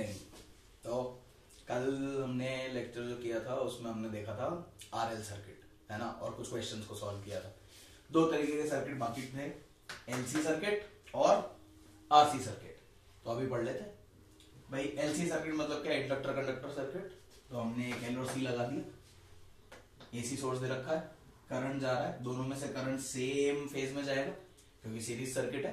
Evening. तो कल हमने लेक्चर जो किया था उसमें हमने देखा था आरएल सर्किट, है ना, और कुछ क्वेश्चंस को सॉल्व किया था। दो तरीके के सर्किट बाकी थे, एलसी सर्किट और आरसी सर्किट। तो अभी पढ़ लेते हैं भाई। एलसी सर्किट मतलब क्या, इंडक्टर कंडक्टर सर्किट। तो हमने एक एल और सी लगा दिया, एसी सोर्स दे रखा है, करंट जा रहा है, दोनों में से करंट सेम फेज में जाएगा क्योंकि सीरीज सर्किट है।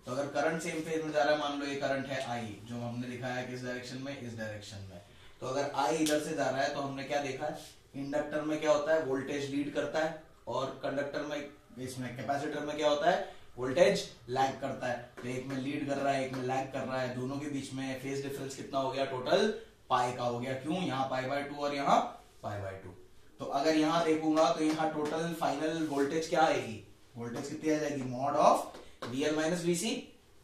तो अगर करंट सेम फेज में जा रहा है, मान लो ये करंट है आई, जो हमने दिखाया है किस डायरेक्शन में, इस डायरेक्शन में। तो अगर आई इधर से जा रहा है तो हमने क्या देखा है, इंडक्टर में क्या होता है, वोल्टेज लीड करता है, और कंडक्टर में, इसमें कैपेसिटर में क्या होता है, वोल्टेज लैग करता है। तो एक में लीड कर रहा है, एक में लैग कर रहा है, दोनों के बीच में फेज डिफरेंस कितना हो गया, टोटल पाई का हो गया। क्यों, यहाँ पाई बाय 2 और यहाँ पाई बाय 2। तो अगर यहां देखूंगा तो यहाँ टोटल फाइनल वोल्टेज क्या आएगी, वोल्टेज कितनी आ जाएगी, mod of VL minus VC।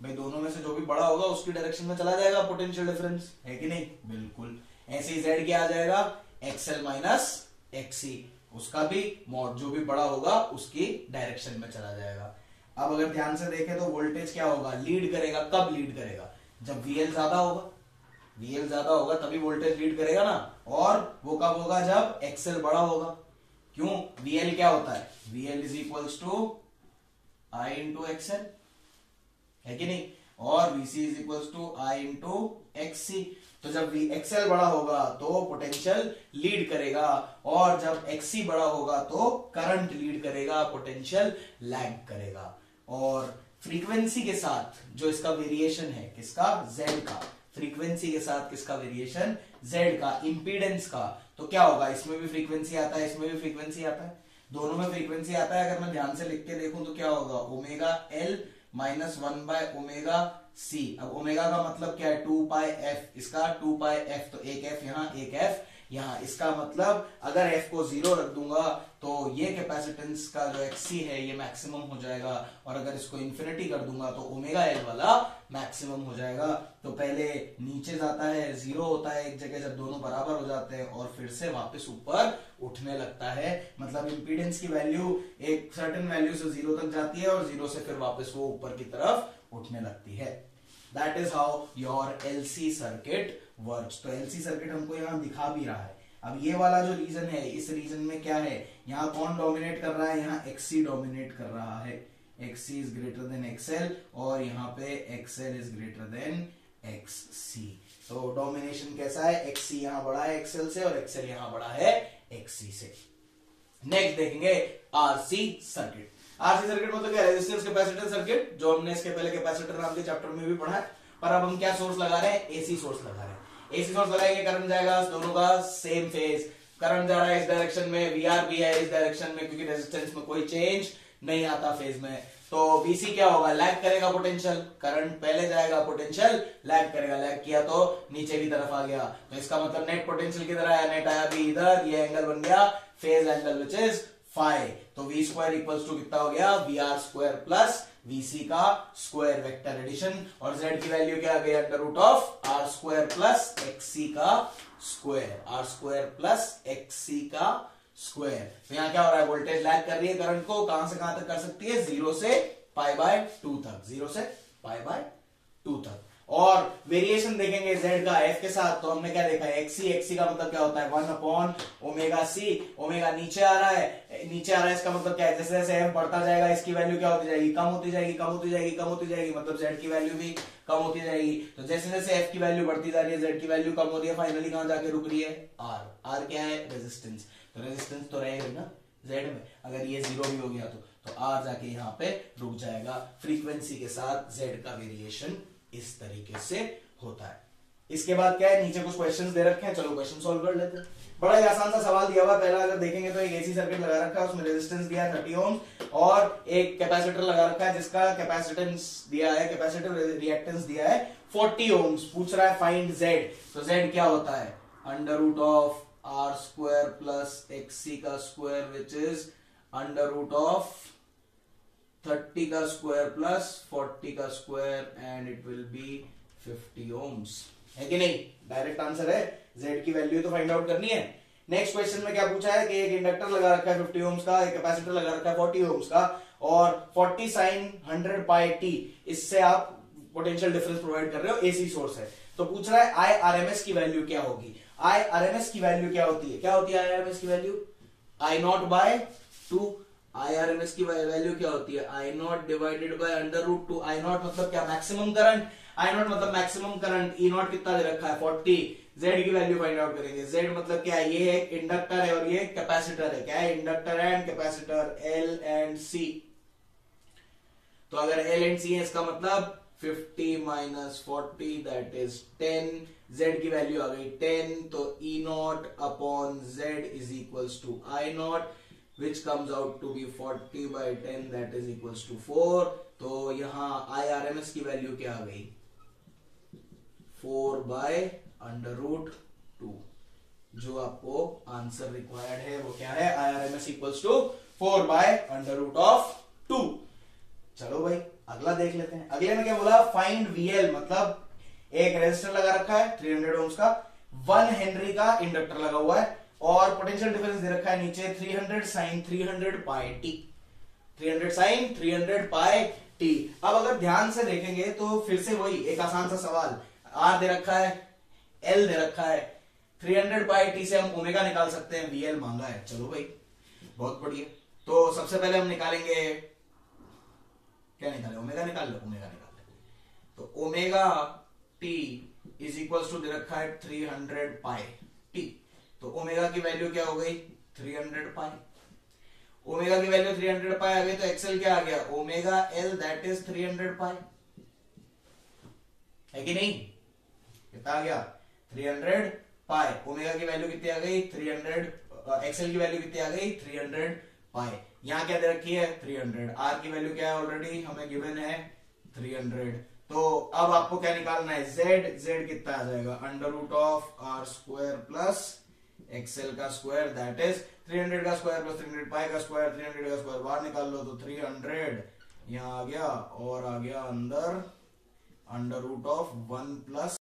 भाई दोनों में से जो भी बड़ा होगा उसकी डायरेक्शन में चला जाएगा पोटेंशियल डिफरेंस, है कि नहीं, बिल्कुल। ऐसे ही Z क्या आ जाएगा, XL माइनस XC, उसका भी मॉड जो भी बड़ा होगा उसकी डायरेक्शन में चला जाएगा। अब अगर ध्यान से देखें तो वोल्टेज क्या होगा, लीड करेगा। कब लीड करेगा, जब VL ज्यादा होगा, VL ज्यादा होगा तभी वोल्टेज लीड करेगा ना। और वो कब होगा, जब XL बड़ा होगा। क्यों, VL क्या होता है, VL is equals to I into XL, है कि नहीं, और VC is equals to I into XC। तो जब XL बड़ा होगा तो पोटेंशियल लीड करेगा, और जब XC बड़ा होगा तो करंट लीड करेगा, पोटेंशियल लैग करेगा। और फ्रीक्वेंसी के साथ जो इसका वेरिएशन है, किसका, Z का, फ्रीक्वेंसी के साथ किसका वेरिएशन, Z का, इंपीडेंस का। तो क्या होगा, इसमें भी फ्रीक्वेंसी आता है, इसमें भी फ्रीक्वेंसी आता है, दोनों में फ्रीक्वेंसी आता है। अगर मैं ध्यान से लिख के देखूं तो क्या होगा, omega L minus 1 by omega C। अब ओमेगा का मतलब क्या है, 2 पाई F, इसका 2 पाई F, तो एक F यहाँ, एक F यहाँ। इसका मतलब अगर F को 0 रख दूंगा तो ये कैपेसिटेंस का जो XC है ये मैक्सिमम हो जाएगा, और अगर इसको इन्फिनिटी कर दूंगा तो ओमेगा L वाला मैक्सिमम हो जाएगा। तो पहले नीचे जाता है, 0 होता है एक जगह जब दोनों बराबर हो जाते हैं, और फिर से वापस ऊपर उठने लगता है। मतलब इंपीडेंस की वैल्यू एक सर्टेन वैल्यू से 0 तक जाती है, और 0 से फिर वापस वो ऊपर की तरफ उठने लगती है। That is how your LC circuit works. तो LC सर्किट हमको यहाँ दिखा भी रहा है। अब ये वाला जो रीजन है, इस रीजन में क्या है, यहाँ कौन डोमिनेट कर रहा है, यहाँ XC डोमिनेट कर रहा है। XC is greater than XL, और यहाँ पे XL is greater than XC। तो डोमिनेशन कैसा है, XC यहाँ बड़ा है XL से, और XL यहाँ बड़ा है XC से। नेक्स्ट देखेंगे RC सर्किट। RC सर्किट मतलब क्या, रेजिस्टेंस कैपेसिटर सर्किट, जो हमने इसके पहले कैपेसिटर नाम के चैप्टर में भी पढ़ा है। पर अब हम क्या सोर्स लगा रहे हैं, AC सोर्स लगा रहे हैं। AC सोर्स लगाएंगे, करंट जाएगा दोनों का सेम फेज, करंट जा रहा है इस डायरेक्शन में, VR भी है इस डायरेक्शन में, क्योंकि रेजिस्टेंस में कोई चेंज नहीं आता फेज में। तो VC क्या होगा, लैग करेगा पोटेंशियल, करंट पहले जाएगा, पोटेंशियल लैग करेगा, लैग किया तो नीचे की तरफ आ गया। तो इसका मतलब नेट पोटेंशियल किधर आया, नेट आया भी इधर, ये एंगल बन गया phase angle which is phi. तो V स्क्वायर इक्वल्स टू कितना हो गया, VR स्क्वायर प्लस VC का स्क्वायर, वेक्टर एडिशन। और Z की वैल्यू क्या आ गई, under root of R square plus XC का square, R square plus XC का स्क्वायर। तो यहाँ क्या हो रहा है, वोल्टेज लैग कर रही है करंट को, कहां से कहां तक कर सकती है, 0 से पाई बाय 2 तक, 0 से पाई बाय 2 तक। और वेरिएशन देखेंगे Z का F के साथ, तो हमने क्या देखा है, XC का मतलब क्या होता है, 1 अपॉन ओमेगा C। ओमेगा नीचे आ रहा है, नीचे आ रहा है, इसका मतलब क्या है, जैसे जैसे F बढ़ता जाएगा इसकी वैल्यू क्या होती जाएगी, कम होती जाएगी, कम होती जाएगी, कम होती जाएगी, मतलब Z की वैल्यू भी कम होती जाएगी। तो जैसे जैसे F की वैल्यू बढ़ती जा रही है, Z की वैल्यू कम हो रही है, फाइनली कहां जाके रुक रही है, R क्या है, रेजिस्टेंस। तो रेजिस्टेंस तो रहेगा ना Z में, अगर ये 0 भी हो गया तो R जाके यहाँ पे रुक जाएगा। फ्रीक्वेंसी के साथ Z का वेरिएशन इस तरीके से होता है। इसके बाद क्या है, नीचे कुछ क्वेश्चंस दे रखे हैं, चलो क्वेश्चन सॉल्व कर लेते हैं। बड़ा ही आसान सा सवाल दिया हुआ। पहला अगर देखेंगे तो एक AC सर्किट लगा रखा है, उसमें रेजिस्टेंस दिया है 30 ओम, और एक कैपेसिटर लगा रखा है जिसका कैपेसिटेंस दिया है, कैपेसिटर रिएक्टेंस दिया है 40 ओम्स। पूछ रहा है फाइंड Z। तो Z क्या होता है, under root of R square plus XC का square which is under root of 30 का स्क्वायर प्लस 40 का square, and it will be 50 ohms, है कि नहीं। डायरेक्ट आंसर है, Z की वैल्यू तो फाइंड आउट करनी है। नेक्स्ट क्वेश्चन में क्या पूछा है कि एक इंडक्टर लगा रखा है 50 ओम्स का, एक कैपेसिटर लगा रखा है 40 ओम्स का, और 40 साइन 100 पाई t, इससे आप पोटेंशियल डिफरेंस प्रोवाइड कर रहे हो, एसी सोर्स है। तो पूछ रहा है आई आरएमएस की वैल्यू क्या होगी। आई आरएमएस की वैल्यू क्या होती है, क्या होती है आई आरएमएस की value, I naught by 2। I RMS की वैल्यू क्या होती है, I naught divided by under root 2। I naught मतलब क्या, मैक्सिमम करंट, आई नॉट मतलब मैक्सिमम करंट, ई नॉट कितना दे रखा है 40। जेड की वैल्यू फाइंड आउट करेंगे। जेड मतलब क्या है, ये एक इंडक्टर है और ये कैपेसिटर है। क्या है, inductor and capacitor, L and C. तो अगर एल एंड सी है इसका मतलब 50 माइनस 40 दैट इज 10। जेड की वैल्यू आ गई 10, तो E naught upon Z is equals to I naught which comes out to be 40 by 10 that is equals to 4। तो यहां आई आर एम एस की वैल्यू क्या आ गई, 4 बाय अंडर रूट 2। जो आपको आंसर रिक्वायर्ड है वो क्या है, I R M S equals to 4 by under root of 2। चलो भाई अगला देख लेते हैं। अगले में क्या बोला, फाइंड वीएल, मतलब एक रेजिस्टर लगा रखा है 300 ओम्स का, 1 हेनरी का इंडक्टर लगा हुआ है और पोटेंशियल डिफरेंस दे रखा है नीचे 300 sin 300 pi T. 300 sin 300 pi T. अब अगर ध्यान से देखेंगे तो फिर से वही एक आसान सा सवाल, आर दे रखा है, एल दे रखा है, 300 पाई टी से हम ओमेगा निकाल सकते हैं, वीएल मांगा है। चलो भाई बहुत बढ़िया। तो सबसे पहले हम निकालेंगे, क्या निकाले, ओमेगा निकाल लो, ओमेगा निकाल ले। तो omega t is equals to दे रखा है 300 पाई टी। तो ओमेगा की वैल्यू क्या हो गई 300 पाई। ओमेगा की वैल्यू 300 पाई आ गई तो एक्सएल क्या आ गया, ओमेगा एल दैट इज 300 पाई, है कि नहीं, कितना आ गया 300 पाई। ओमेगा की वैल्यू कितनी आ गई 300, एक्सएल की वैल्यू कितनी आ गई 300 पाई। यहां क्या दे रखी है 300, आर की वैल्यू क्या है ऑलरेडी हमें गिवन है 300। तो अब आपको क्या निकालना है, जेड, जेड कितना आ जाएगा under root of R square plus XL का स्क्वायर दैट इज 300 का स्क्वायर प्लस 300 पाई का स्क्वायर, 300 का स्क्वायर बाहर निकाल लो तो 300 यहां आ गया और आ गया अंदर अंडर रूट ऑफ 1 प्लस